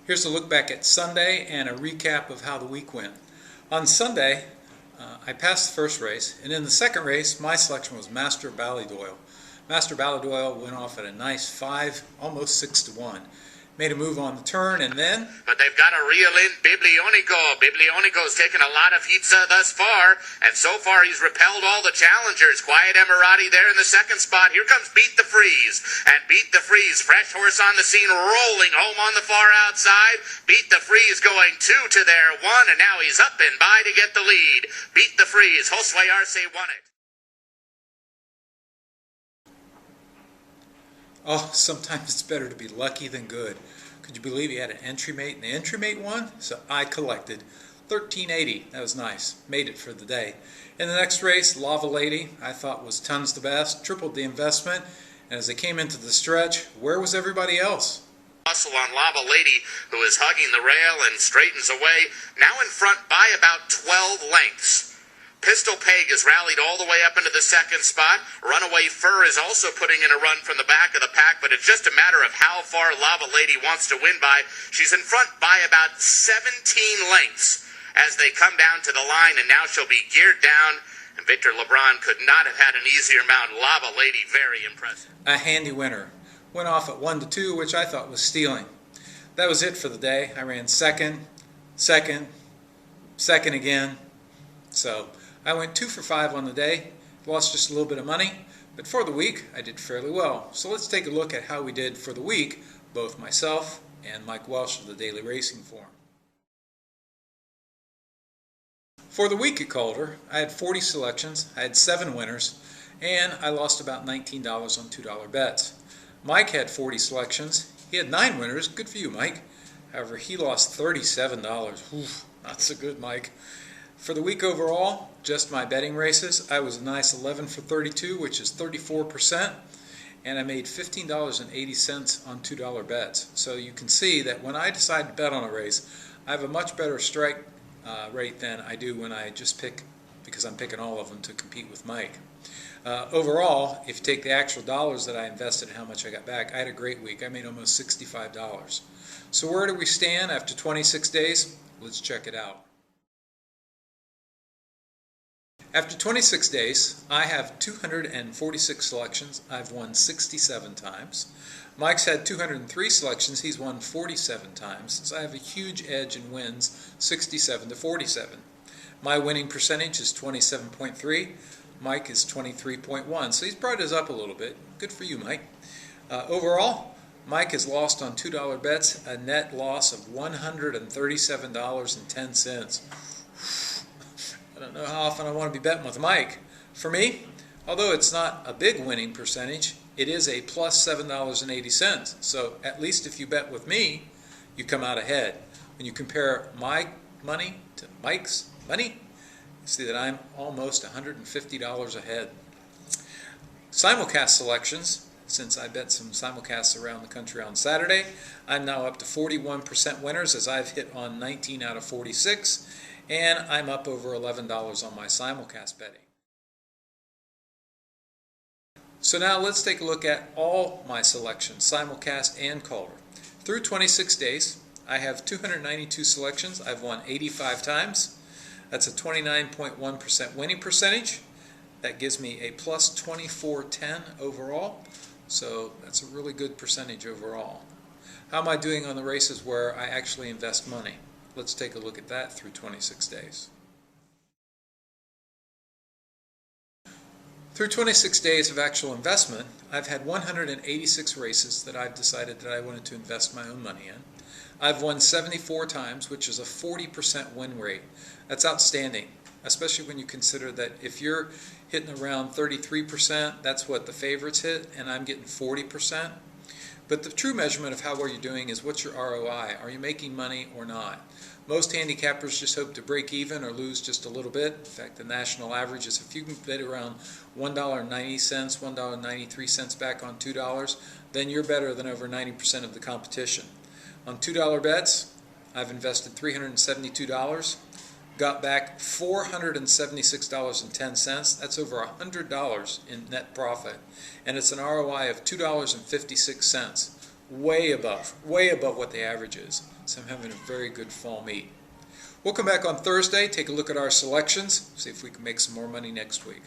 Here's a look back at Sunday and a recap of how the week went. On Sunday, I passed the first race, and in the second race, my selection was Master Ballydoyle. Master Ballydoyle went off at a nice 5, almost 6 to 1. Made a move on the turn, and then... But they've got to reel in Biblionico. Biblionico's taken a lot of heats thus far, and so far he's repelled all the challengers. Quiet Emirati there in the second spot. Here comes Beat the Freeze. And Beat the Freeze, fresh horse on the scene, rolling home on the far outside. Beat the Freeze going 2 to their 1, and now he's up and by to get the lead. Beat the Freeze. Josue Arce won it. Oh, sometimes it's better to be lucky than good. Could you believe he had an entry mate and the entry mate won? So I collected $13.80. That was nice. Made it for the day. In the next race, Lava Lady, I thought was tons the best. Tripled the investment. And as they came into the stretch, where was everybody else? Hustle on Lava Lady, who is hugging the rail and straightens away. Now in front by about 12 lengths. Pistol Peg has rallied all the way up into the second spot. Runaway Fur is also putting in a run from the back of the pack, but it's just a matter of how far Lava Lady wants to win by. She's in front by about 17 lengths as they come down to the line, and now she'll be geared down. And Victor LeBron could not have had an easier mount. Lava Lady, very impressive. A handy winner. Went off at 1 to 2, which I thought was stealing. That was it for the day. I ran second again. So I went 2 for 5 on the day, lost just a little bit of money, but for the week I did fairly well. So let's take a look at how we did for the week, both myself and Mike Welsh of the Daily Racing Form. For the week at Calder, I had 40 selections, I had 7 winners, and I lost about $19 on $2 bets. Mike had 40 selections, he had 9 winners, good for you Mike. However, he lost $37. Oof, not so good Mike. For the week overall, just my betting races, I was a nice 11 for 32, which is 34%, and I made $15.80 on $2 bets. So you can see that when I decide to bet on a race, I have a much better strike rate than I do when I just pick, because I'm picking all of them to compete with Mike. Overall, if you take the actual dollars that I invested and how much I got back, I had a great week. I made almost $65. So where do we stand after 26 days? Let's check it out. After 26 days, I have 246 selections. I've won 67 times. Mike's had 203 selections. He's won 47 times. So I have a huge edge in wins, 67 to 47. My winning percentage is 27.3. Mike is 23.1. So he's brought his up a little bit. Good for you, Mike. Overall, Mike has lost on $2 bets a net loss of $137.10. I don't know how often I want to be betting with Mike. For me, although it's not a big winning percentage, it is a plus $7.80. So at least if you bet with me, you come out ahead. When you compare my money to Mike's money, you see that I'm almost $150 ahead. Simulcast selections, since I bet some simulcasts around the country on Saturday, I'm now up to 41% winners as I've hit on 19 out of 46. And I'm up over $11 on my simulcast betting. So now let's take a look at all my selections, simulcast and Calder. Through 26 days, I have 292 selections. I've won 85 times. That's a 29.1% winning percentage. That gives me a plus 2410 overall. So that's a really good percentage overall. How am I doing on the races where I actually invest money? Let's take a look at that through 26 days. Through 26 days of actual investment, I've had 186 races that I've decided that I wanted to invest my own money in. I've won 74 times, which is a 40% win rate. That's outstanding, especially when you consider that if you're hitting around 33%, that's what the favorites hit, and I'm getting 40%. But the true measurement of how well you're doing is what's your ROI? Are you making money or not? Most handicappers just hope to break even or lose just a little bit. In fact, the national average is if you can bet around $1.90, $1.93 back on $2, then you're better than over 90% of the competition. On $2 bets, I've invested $372, got back $476.10. That's over $100 in net profit, and it's an ROI of $2.56. way above what the average is. So I'm having a very good fall meet. We'll come back on Thursday, take a look at our selections, see if we can make some more money next week.